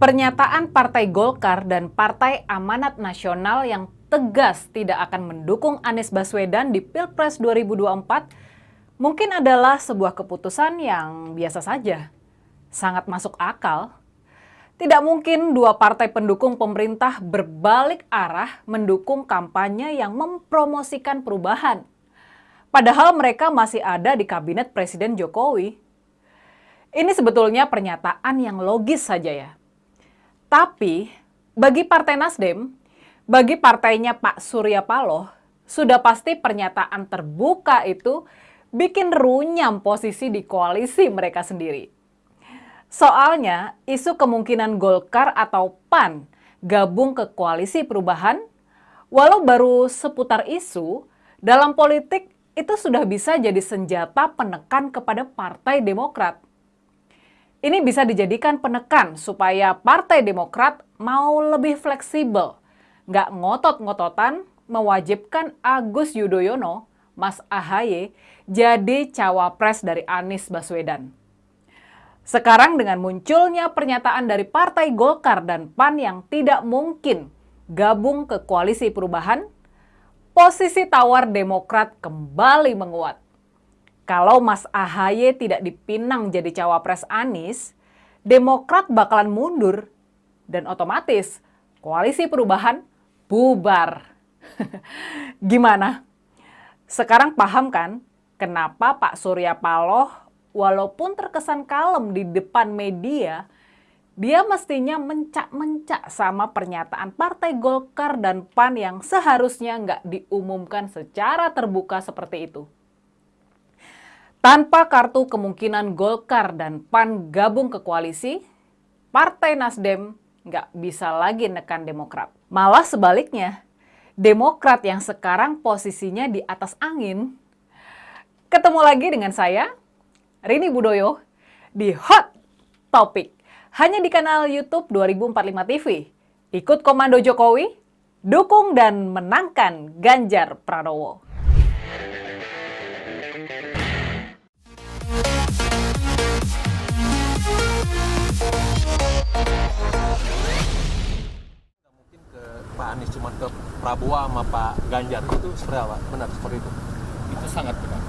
Pernyataan Partai Golkar dan Partai Amanat Nasional yang tegas tidak akan mendukung Anies Baswedan di Pilpres 2024 mungkin adalah sebuah keputusan yang biasa saja, sangat masuk akal. Tidak mungkin dua partai pendukung pemerintah berbalik arah mendukung kampanye yang mempromosikan perubahan. Padahal mereka masih ada di kabinet Presiden Jokowi. Ini sebetulnya pernyataan yang logis saja ya. Tapi bagi Partai Nasdem, bagi partainya Pak Surya Paloh, sudah pasti pernyataan terbuka itu bikin runyam posisi di koalisi mereka sendiri. Soalnya isu kemungkinan Golkar atau PAN gabung ke koalisi perubahan, walau baru seputar isu, dalam politik itu sudah bisa jadi senjata penekan kepada Partai Demokrat. Ini bisa dijadikan penekan supaya Partai Demokrat mau lebih fleksibel, nggak ngotot-ngototan mewajibkan Agus Yudhoyono, Mas AHY, jadi cawapres dari Anies Baswedan. Sekarang dengan munculnya pernyataan dari Partai Golkar dan PAN yang tidak mungkin gabung ke koalisi perubahan, posisi tawar Demokrat kembali menguat. Kalau Mas AHY tidak dipinang jadi cawapres Anies, Demokrat bakalan mundur dan otomatis koalisi perubahan bubar. Gimana? Sekarang paham kan kenapa Pak Surya Paloh walaupun terkesan kalem di depan media, dia mestinya mencak-mencak sama pernyataan Partai Golkar dan PAN yang seharusnya nggak diumumkan secara terbuka seperti itu. Tanpa kartu kemungkinan Golkar dan PAN gabung ke koalisi, Partai Nasdem nggak bisa lagi nekan Demokrat. Malah sebaliknya, Demokrat yang sekarang posisinya di atas angin. Ketemu lagi dengan saya, Rini Budoyo, di Hot Topic. Hanya di kanal YouTube 2045 TV. Ikut komando Jokowi, dukung dan menangkan Ganjar Pranowo. Pak Anies cuma ke Prabowo sama Pak Ganjar itu seperti apa? Benar seperti itu? Itu sangat benar.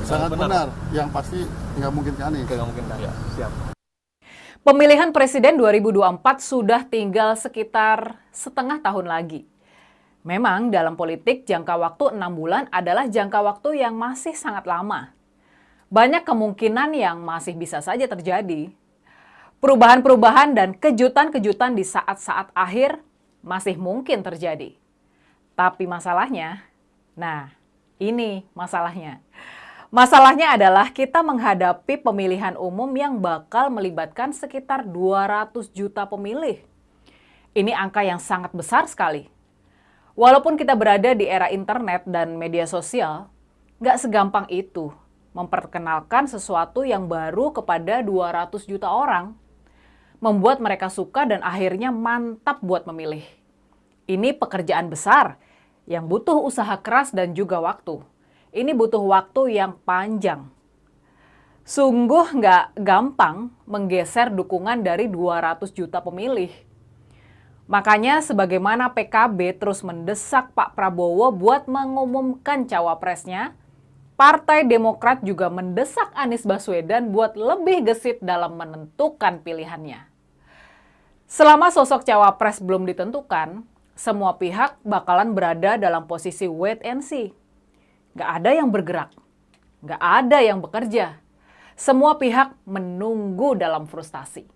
Sangat benar. Yang pasti nggak mungkin ke Anies. Nggak mungkin kan? Ya, siap. Pemilihan Presiden 2024 sudah tinggal sekitar setengah tahun lagi. Memang dalam politik jangka waktu 6 bulan adalah jangka waktu yang masih sangat lama. Banyak kemungkinan yang masih bisa saja terjadi. Perubahan-perubahan dan kejutan-kejutan di saat-saat akhir masih mungkin terjadi. Tapi masalahnya, nah ini masalahnya. Masalahnya adalah kita menghadapi pemilihan umum yang bakal melibatkan sekitar 200 juta pemilih. Ini angka yang sangat besar sekali. Walaupun kita berada di era internet dan media sosial, nggak segampang itu memperkenalkan sesuatu yang baru kepada 200 juta orang. Membuat mereka suka dan akhirnya mantap buat memilih. Ini pekerjaan besar yang butuh usaha keras dan juga waktu. Ini butuh waktu yang panjang. Sungguh nggak gampang menggeser dukungan dari 200 juta pemilih. Makanya sebagaimana PKB terus mendesak Pak Prabowo buat mengumumkan cawapresnya, Partai Demokrat juga mendesak Anies Baswedan buat lebih gesit dalam menentukan pilihannya. Selama sosok cawapres belum ditentukan, semua pihak bakalan berada dalam posisi wait and see. Nggak ada yang bergerak, nggak ada yang bekerja. Semua pihak menunggu dalam frustasi.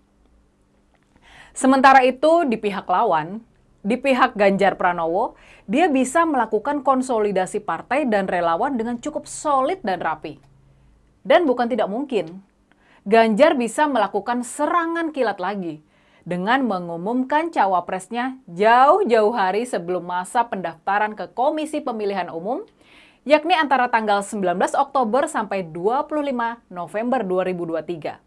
Sementara itu di pihak lawan, di pihak Ganjar Pranowo, dia bisa melakukan konsolidasi partai dan relawan dengan cukup solid dan rapi. Dan bukan tidak mungkin, Ganjar bisa melakukan serangan kilat lagi dengan mengumumkan cawapresnya jauh-jauh hari sebelum masa pendaftaran ke Komisi Pemilihan Umum, yakni antara tanggal 19 Oktober sampai 25 November 2023.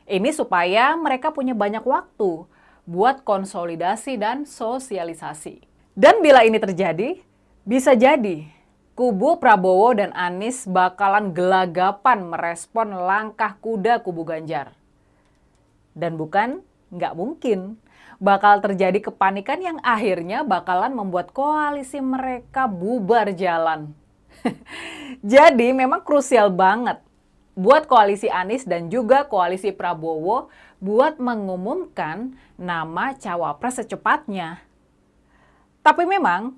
Ini supaya mereka punya banyak waktu buat konsolidasi dan sosialisasi. Dan bila ini terjadi, bisa jadi kubu Prabowo dan Anies bakalan gelagapan merespon langkah kuda kubu Ganjar. Dan bukan Nggak mungkin. Bakal terjadi kepanikan yang akhirnya bakalan membuat koalisi mereka bubar jalan. Jadi memang krusial banget buat koalisi Anies dan juga koalisi Prabowo buat mengumumkan nama cawapres secepatnya. Tapi memang,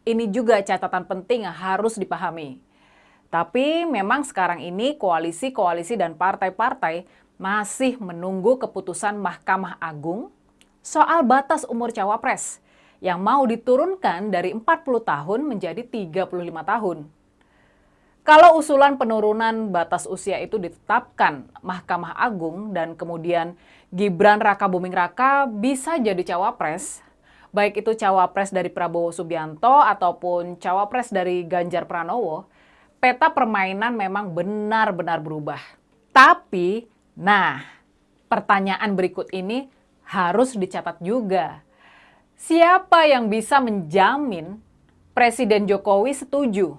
ini juga catatan penting yang harus dipahami. Tapi memang sekarang ini koalisi-koalisi dan partai-partai masih menunggu keputusan Mahkamah Agung soal batas umur cawapres yang mau diturunkan dari 40 tahun menjadi 35 tahun. Kalau usulan penurunan batas usia itu ditetapkan Mahkamah Agung dan kemudian Gibran Rakabuming Raka bisa jadi cawapres, baik itu cawapres dari Prabowo Subianto ataupun cawapres dari Ganjar Pranowo, peta permainan memang benar-benar berubah. Tapi, pertanyaan berikut ini harus dicatat juga. Siapa yang bisa menjamin Presiden Jokowi setuju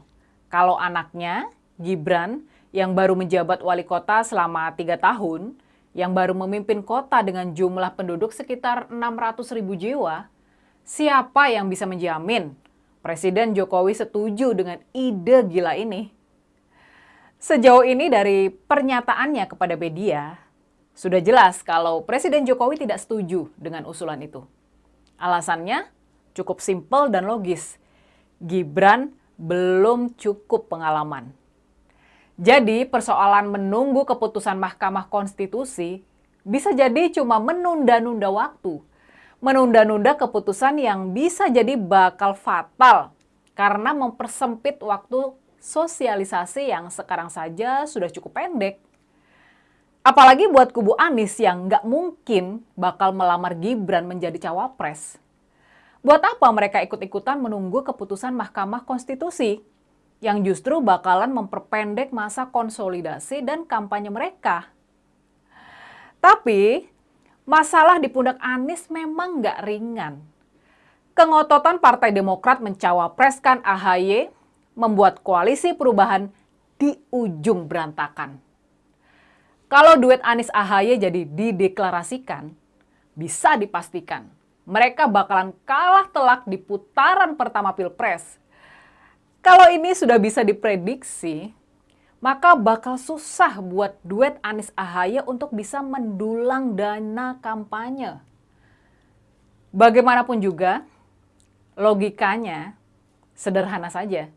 kalau anaknya, Gibran, yang baru menjabat wali kota selama 3 tahun, yang baru memimpin kota dengan jumlah penduduk sekitar 600.000 jiwa, siapa yang bisa menjamin Presiden Jokowi setuju dengan ide gila ini? Sejauh ini dari pernyataannya kepada media, sudah jelas kalau Presiden Jokowi tidak setuju dengan usulan itu. Alasannya cukup simpel dan logis. Gibran belum cukup pengalaman. Jadi persoalan menunggu keputusan Mahkamah Konstitusi bisa jadi cuma menunda-nunda waktu. Menunda-nunda keputusan yang bisa jadi bakal fatal karena mempersempit waktu sosialisasi yang sekarang saja sudah cukup pendek. Apalagi buat kubu Anies yang nggak mungkin bakal melamar Gibran menjadi cawapres. Buat apa mereka ikut-ikutan menunggu keputusan Mahkamah Konstitusi yang justru bakalan memperpendek masa konsolidasi dan kampanye mereka? Tapi, masalah di pundak Anies memang nggak ringan. Kengototan Partai Demokrat mencawapreskan AHY membuat koalisi perubahan di ujung berantakan. Kalau duet Anies AHY jadi dideklarasikan, bisa dipastikan mereka bakalan kalah telak di putaran pertama Pilpres. Kalau ini sudah bisa diprediksi, maka bakal susah buat duet Anies AHY untuk bisa mendulang dana kampanye. Bagaimanapun juga, logikanya sederhana saja.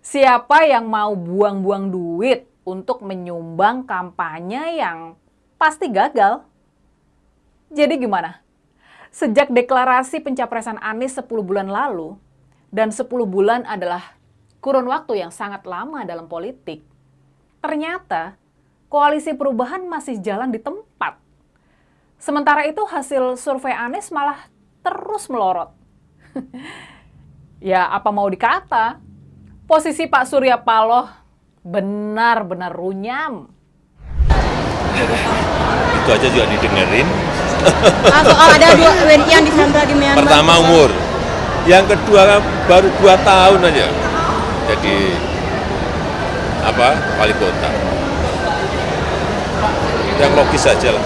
Siapa yang mau buang-buang duit untuk menyumbang kampanye yang pasti gagal? Jadi gimana? Sejak deklarasi pencapresan Anies 10 bulan lalu, dan 10 bulan adalah kurun waktu yang sangat lama dalam politik, ternyata koalisi perubahan masih jalan di tempat. Sementara itu hasil survei Anies malah terus melorot. Ya apa mau dikata, posisi Pak Surya Paloh benar-benar runyam. Itu aja juga didengerin. Soal ada 2 WNI yang disandra di Myanmar. Pertama umur, yang kedua baru 2 tahun aja jadi wali kota. Yang logis saja lah.